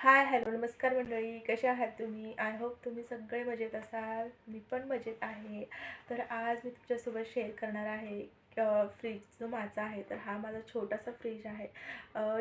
Hello, नमस्कार मंडळी. कशा आहात तुम्ही? आय होप तुम्ही सगळे मजेत असाल. मी पण मजेत आहे. तर आज मी तुमच्यासोबत शेअर करणार आहे फ्रीज जो माझा आहे. तर हा माझा छोटासा फ्रीज आहे.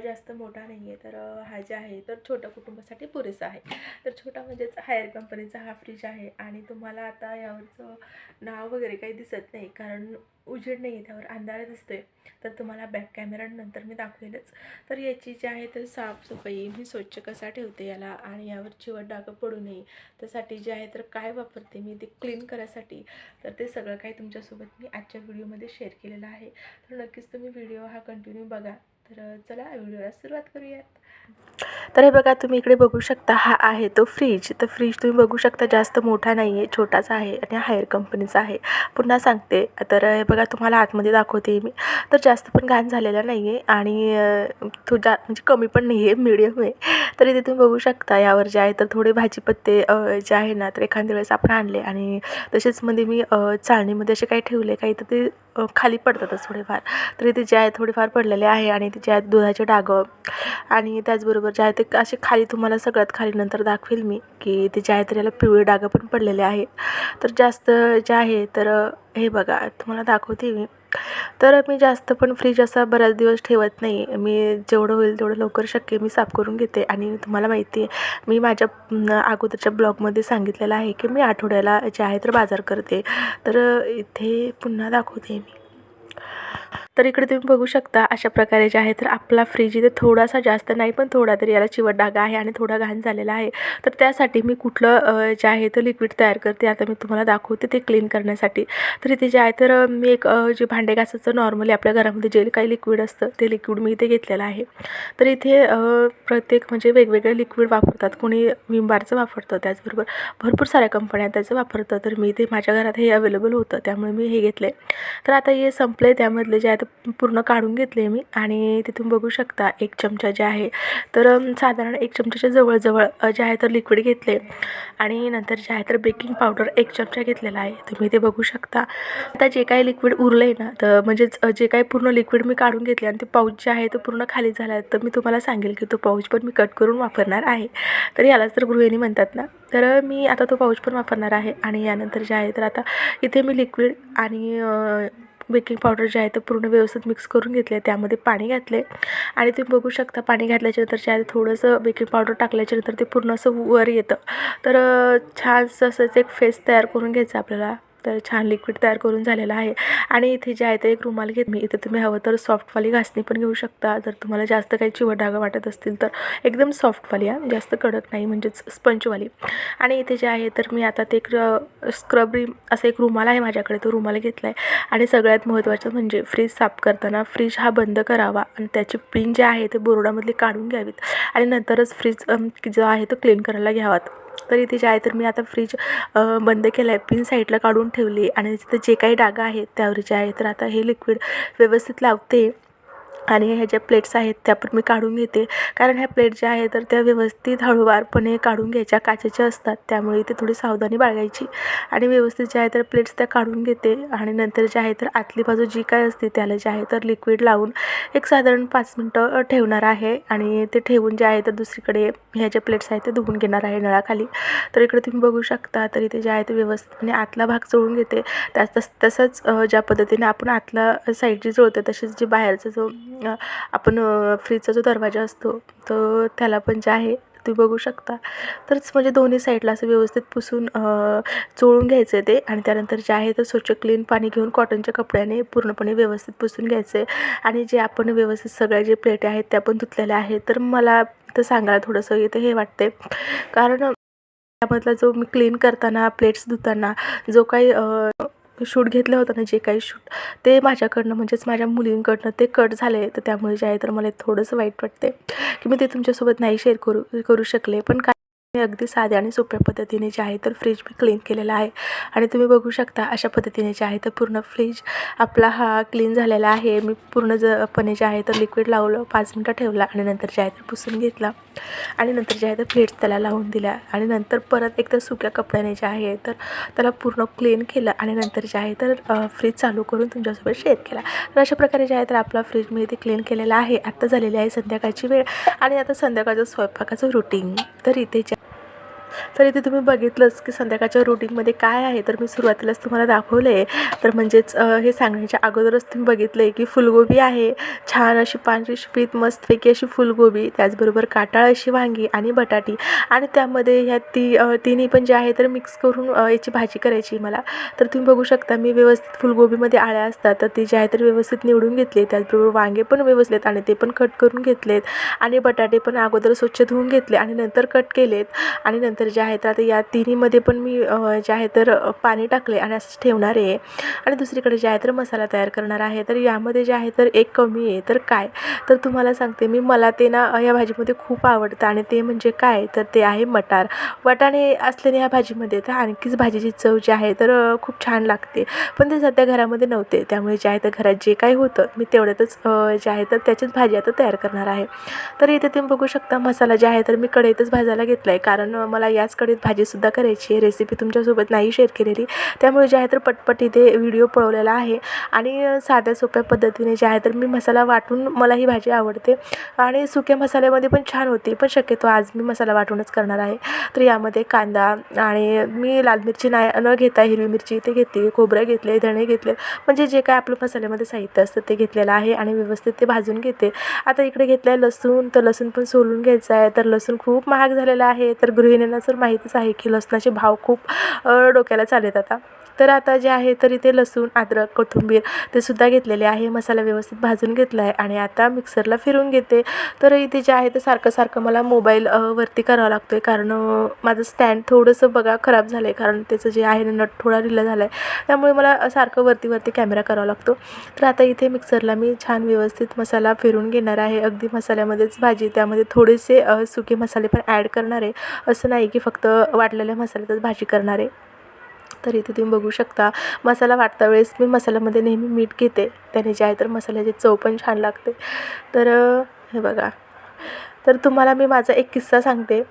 जास्त मोठा नाही आहे. तर हा जे आहे तर छोट्या कुटुंबासाठी पुरेसा आहे. तर छोटा म्हणजेच हायर कंपनीचा हा फ्रीज आहे. आणि तुम्हाला आता यावरचं नाव वगैरे काही दिसत नाही, कारण उजेड नाही आहे, त्यावर अंधार दिसतोय. तर तुम्हाला बॅक कॅमेरा नंतर मी दाखवेलच. तर याची जी आहे तर साफसफाई मी स्वच्छ कसा ठेवते याला, आणि यावर चिवट डाग पडू नये त्यासाठी जे आहे तर काय वापरते मी ते क्लीन करायसाठी, तर ते सगळं काही तुमच्यासोबत मी आजच्या व्हिडिओमध्ये शेअर केलेलं आहे. तर नक्कीच तुम्ही व्हिडिओ हा कंटिन्यू बघा. तर चला व्हिडिओला सुरुवात करूयात. तर हे बघा, तुम्ही इकडे बघू शकता, हा आहे तो फ्रीज. तर फ्रीज तुम्ही बघू शकता जास्त मोठा नाही आहे, छोटाच आहे आणि हायर कंपनीचा आहे. पुन्हा सांगते, तर हे बघा तुम्हाला आतमध्ये दाखवते मी. तर जास्त पण घाण झालेला नाही आहे आणि तो म्हणजे कमी पण नाही आहे, मीडियम आहे. तर इथे तुम्ही बघू शकता यावर जे आहे तर थोडे भाजीपत्ते जे आहे ना, तर एखाद्या वेळेस आपण आणले आणि तसेच मध्ये मी चाळणीमध्ये असे काही ठेवले काही, तर ते खाली पडतातच थोडेफार. तर इथे जे आहे थोडेफार पडलेले आहे आणि तिचे आहेत दुधाचे डागं. आणि त्याचबरोबर जे आहे ते असे खाली तुम्हाला सगळ्यात खाली नंतर दाखवेल मी, की ते जे आहे तर याला पिवळे डागं पण पडलेले आहेत. तर जास्त जे आहे तर हे बघा तुम्हाला दाखवते मी. तर मी जास्त पण फ्रीज असा बऱ्याच दिवस ठेवत नाही. मी जेवढं होईल तेवढं लवकर शक्य मी साफ करून घेते. आणि तुम्हाला माहिती आहे, मी माझ्या अगोदरच्या ब्लॉगमध्ये सांगितलेलं आहे की मी आठवड्याला जे आहे तर बाजार करते. तर इथे पुन्हा दाखवते मी. तर इकडे तुम्ही बघू शकता अशा प्रकारे जे आहे तर आपला फ्रीज इथे थोडासा, जास्त नाही पण थोडा तरी याला चिवट डाग आहे आणि थोडा घाण झालेला आहे. तर त्यासाठी मी कुठलं जे आहे तर लिक्विड तयार करते, आता मी तुम्हाला दाखवते ते क्लीन करण्यासाठी. तर इथे जे आहे तर मी एक जे भांडे घासाचं नॉर्मली आपल्या घरामध्ये जे काही लिक्विड असतं ते लिक्विड मी इथे घेतलेलं आहे. तर इथे प्रत्येक म्हणजे वेगवेगळे लिक्विड वापरतात. कोणी विम बारचं वापरतं, त्याचबरोबर भरपूर साऱ्या कंपन्या त्याचं वापरतं. तर मी इथे माझ्या घरात हे अवेलेबल होतं, त्यामुळे मी हे घेतले. तर आता हे संपले, त्यामधले जे आहे ते पूर्ण काढून घेतले मी. आणि तिथून बघू शकता एक चमचा जे आहे तर साधारण एक चमच्याच्या जवळजवळ जे आहे तर लिक्विड घेतले. आणि नंतर जे आहे तर बेकिंग पावडर एक चमचा घेतलेला आहे, तुम्ही ते बघू शकता. आता जे काही लिक्विड उरलं आहे ना, तर म्हणजेच जे काही पूर्ण लिक्विड मी काढून घेतले आणि ते पाऊच जे आहे तो पूर्ण खाली झाला आहे, तर मी तुम्हाला सांगेल की तो पाऊच पण मी कट करून वापरणार आहे. तर यालाच तर गृहिणी म्हणतात ना. तर मी आता तो पाऊच पण वापरणार आहे. आणि यानंतर जे आहे तर आता इथे मी लिक्विड आणि बेकिंग पावडर जे आहे ते पूर्ण व्यवस्थित मिक्स करून घेतले. त्यामध्ये पाणी घातले आणि तुम्ही बघू शकता पाणी घातल्याच्यानंतर जे आहे थोडंसं बेकिंग पावडर टाकल्याच्यानंतर ते पूर्ण असं वर येतं. तर छानसं असंच एक फेस तयार करून घ्यायचं आपल्याला. तर छान लिक्विड तयार करून झालेलं आहे. आणि इथे जे आहे ते एक रुमाल घेत मी. इथे तुम्ही हवं तर सॉफ्टवाली घासणी पण घेऊ शकता, जर तुम्हाला जास्त काही चिवट डाग वाटत असतील तर. एकदम सॉफ्टवाली, जास्त कडक नाही, म्हणजेच स्पंजवाली. आणि इथे जे आहे तर मी आता ते स्क्रब असं एक रुमाल आहे माझ्याकडे, तो रुमाल घेतला आहे. आणि सगळ्यात महत्त्वाचं म्हणजे फ्रीज साफ करताना फ्रीज हा बंद करावा आणि त्याची पिन जे आहे ते बोर्डामधली काढून घ्यावीत आणि नंतरच फ्रीज जो आहे तो क्लीन करायला घ्यावात. तर इथे जे आहे तर मी आता फ्रीज बंद केला आहे, पिन साईडला काढून ठेवली आणि तिथे जे काही डागा आहेत त्यावर जे आहे तर आता हे लिक्विड व्यवस्थित लावते. आणि ह्या ज्या प्लेट्स आहेत त्या पण मी काढून घेते, कारण ह्या प्लेट ज्या आहेत तर त्या व्यवस्थित हळूवारपणे काढून घ्यायच्या, काचेच्या असतात, त्यामुळे इथे थोडी सावधानी बाळगायची. आणि व्यवस्थित जे आहे तर प्लेट्स त्या काढून घेते. आणि नंतर जे आहे तर आतली बाजू जी काय असते त्याला जे आहे तर लिक्विड लावून एक साधारण 5 मिनटं ठेवणार आहे. आणि ते ठेवून जे आहे तर दुसरीकडे ह्या ज्या प्लेट्स आहेत ते धुवून घेणार आहे नळाखाली. तर इकडे तुम्ही बघू शकता, तर इथे जे आहे ते व्यवस्थितपणे आतला भाग चोळून घेते. तसंच ज्या पद्धतीने आपण आतला साईड जी चोळते तसेच जे बाहेरचा जो आपण फ्रीजचा जो दरवाजा असतो तो त्याला पण जे आहे तुम्ही बघू शकता. तरच म्हणजे दोन्ही साईडला असं व्यवस्थित पुसून चोळून घ्यायचं आहे ते. आणि त्यानंतर जे आहे तर स्वच्छ क्लीन पाणी घेऊन कॉटनच्या कपड्याने पूर्णपणे व्यवस्थित पुसून घ्यायचं आहे. आणि जे आपण व्यवस्थित सगळ्या जे प्लेटी आहेत त्या पण धुतलेल्या आहेत. तर मला इथं सांगायला थोडंसं इथं हे वाटते, कारण त्यामधला जो मी क्लीन करताना प्लेट्स धुताना जो काही शूट घेतलं होतं ना, जे काही शूट ते माझ्याकडनं म्हणजेच माझ्या मुलींकडनं ते कट झाले. तर त्यामुळे जे आहे तर मला थोडंसं वाईट वाटते की मी ते तुमच्यासोबत नाही शेअर करू शकले. पण काय, मी अगदी साध्या आणि सोप्या पद्धतीने जे आहे तर फ्रीज मी क्लीन केलेला आहे. आणि तुम्ही बघू शकता अशा पद्धतीने जे आहे तर पूर्ण फ्रीज आपला हा क्लीन झालेला आहे. मी पूर्ण पणे जे आहे तर लिक्विड लावलं, 5 मिनटं ठेवला आणि नंतर जे आहे तर पुसून घेतला. आणि नंतर जे आहे तर प्लेट्स त्याला लावून दिल्या आणि नंतर परत एकदा सुक्या कपड्याने जे आहे तर त्याला पूर्ण क्लीन केलं आणि नंतर जे आहे तर फ्रीज चालू करून तुमच्यासोबत शेअर केला. तर अशा प्रकारे जे आहे तर आपला फ्रीज मी इथे क्लीन केलेला आहे. आत्ता झालेली आहे संध्याकाळची वेळ आणि आता संध्याकाळचं स्वयंपाकाचं रुटीन. तर इथे तुम्ही बघितलंच की संध्याकाळच्या रुटीनमध्ये काय आहे. तर मी सुरुवातीलाच तुम्हाला दाखवलं आहे. तर म्हणजेच हे सांगण्याच्या अगोदरच तुम्ही बघितलं आहे की फुलगोबी आहे, छान अशी पांढरी शुभ्रीत मस्तपैकी अशी फुलगोबी, त्याचबरोबर काटाळ अशी वांगी आणि बटाटी आणि त्यामध्ये ह्या तिन्ही पण जे आहे तर मिक्स करून याची भाजी करायची मला. तर तुम्ही बघू शकता मी व्यवस्थित फुलगोबीमध्ये आळ्या असतात तर ते जे आहे तर व्यवस्थित निवडून घेतले. त्याचबरोबर वांगे पण व्यवस्थित आणि ते पण कट करून घेतलेत आणि बटाटे पण अगोदर स्वच्छ धुवून घेतले आणि नंतर कट केलेत आणि नंतर जे आहे तर आता या तिन्हीमध्ये पण मी जे आहे तर पाणी टाकले आणि असंच ठेवणार आहे. आणि दुसरीकडे जे आहे तर मसाला तयार करणार आहे. तर यामध्ये जे आहे तर एक कमी आहे. तर काय, तर तुम्हाला सांगते मी, मला ते ना या भाजीमध्ये खूप आवडतं आणि ते म्हणजे काय, तर ते आहे मटार. वाटाणे असल्याने या भाजीमध्ये तर आणखीच भाजीची चव जी आहे तर खूप छान लागते. पण ते सध्या घरामध्ये नव्हते, त्यामुळे जे आहे तर घरात जे काही होतं मी तेवढ्यातच जे आहे तर त्याचीच भाजी आता तयार करणार आहे. तर इथे तुम्ही बघू शकता मसाला जे आहे तर मी कढईतच भाजायला घेतला आहे, कारण मला याच कढईत भाजीसुद्धा करायची आहे. रेसिपी तुमच्यासोबत नाही शेअर केलेली, त्यामुळे जे आहे तर पटपट इथे व्हिडिओ पळवलेला आहे आणि साध्या सोप्या पद्धतीने जे आहे तर मी मसाला वाटून, मला ही भाजी आवडते आणि सुक्या मसाल्यामध्ये पण छान होती, पण शक्यतो आज मी मसाला वाटूनच करणार आहे. तर यामध्ये कांदा आणि मी लाल मिरची न घेता हिरवी मिरची इथे घेतली, खोबरं घेतले, धणे घेतले, म्हणजे जे काय आपलं मसाल्यामध्ये साहित्य असतं ते घेतलेलं आहे आणि व्यवस्थित ते भाजून घेते. आता इकडे घेतलं आहे लसूण, तर लसूण पण सोलून घ्यायचं आहे. तर लसूण खूप महाग झालेला आहे, तर गृहिणींना तर माहितीच आहे की लसणाचे भाव खूप डोक्याला चालत आता. तर आता जे आहे तर इथे लसूण, अद्रक, कोथिंबीर ते सुद्धा घेतलेले आहे. मसाला व्यवस्थित भाजून घेतला आहे आणि आता मिक्सरला फिरून घेते. तर इथे जे आहे तर सारखं मला मोबाईल वरती करावं लागतो आहे, कारण माझं स्टँड थोडंसं बघा खराब झालं आहे, कारण त्याचं जे आहे नट थोडा ढिला झाला आहे, त्यामुळे मला सारखं वरती कॅमेरा करावा लागतो. तर आता इथे मिक्सरला मी छान व्यवस्थित मसाला फिरून घेणार आहे. अगदी मसाल्यामध्येच भाजी, त्यामध्ये थोडेसे सुके मसाले पण ॲड करणार आहे, असं नाही की फक्त वाटलेल्या मसाल्यातच भाजी करणार आहे. तर इथे तुम्ही बघू शकता मसाला वाटता वेळेस मी मसाल्यामध्ये नेहमी मीठ घेते, त्याने जे आहे तर मसाल्याची चव पण छान लागते. तर हे बघा, तर तुम्हाला मी माझा एक किस्सा सांगते.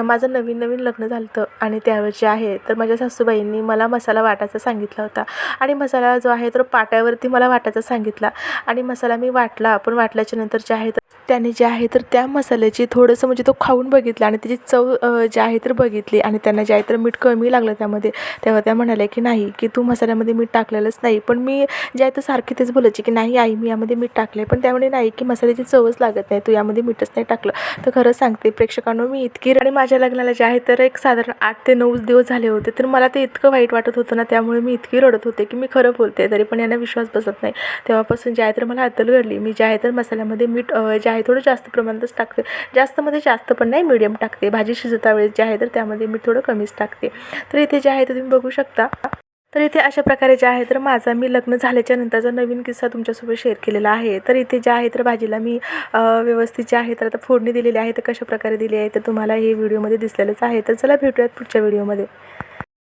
माझं नवीन लग्न झालं होतं आणि त्यावेळेस जे आहे तर माझ्या सासूबाईंनी मला मसाला वाटायचा सांगितला होता आणि मसाला जो आहे तर पाट्यावरती मला वाटायचा सांगितला आणि मसाला मी वाटला. पण वाटल्याच्या नंतर जे आहे तर त्याने जे आहे तर त्या मसाल्याची थोडंसं म्हणजे तो खाऊन बघितला आणि त्याची चव जी आहे तर बघितली आणि त्यांना जे आहे तर मीठ कमी लागलं त्यामध्ये. तेव्हा त्या म्हणाल्या की नाही, की तू मसाल्यामध्ये मीठ टाकलेलंच नाही. पण मी जे आहे तर सारखी तेच बोलायची की नाही आई, मी यामध्ये मीठ टाकले, पण त्यामुळे नाही की मसाल्याची चवच लागत नाही, तू यामध्ये मीठच नाही टाकलं. तर खरं सांगते प्रेक्षकांनो, मी इतकी आणि माझ्या लग्नाला जे आहे तर एक साधारण 8 ते 9 दिवस झाले होते. तर मला ते इतकं वाईट वाटत होतं ना, त्यामुळे मी इतकी रडत होते की मी खरं बोलते, तरी पण यांना विश्वास बसत नाही. तेव्हापासून जे आहे तर मला अद्दल घडली. मी जे आहे तर मसाल्यामध्ये मीठ जे आहे थोडं जास्त प्रमाणातच टाकते, जास्त पण नाही, मीडियम टाकते. भाजी शिजवता वेळेस जे आहे तर त्यामध्ये मीठ थोडं कमीच टाकते. तर इथे जे आहे तर तुम्ही बघू शकता. तर इथे अशा प्रकारे जे आहे तर माझा मी लग्न झाल्याच्या नंतरचा नवीन किस्सा तुमच्यासोबत शेअर केलेला आहे. तर इथे जे आहे तर भाजीला मी व्यवस्थित जे आहे तर आता फोडणी दिलेली आहे. तर कशा प्रकारे दिली आहे तर तुम्हाला हे व्हिडिओमध्ये दिसलेलंच आहे. तर चला भेटूयात पुढच्या व्हिडिओमध्ये.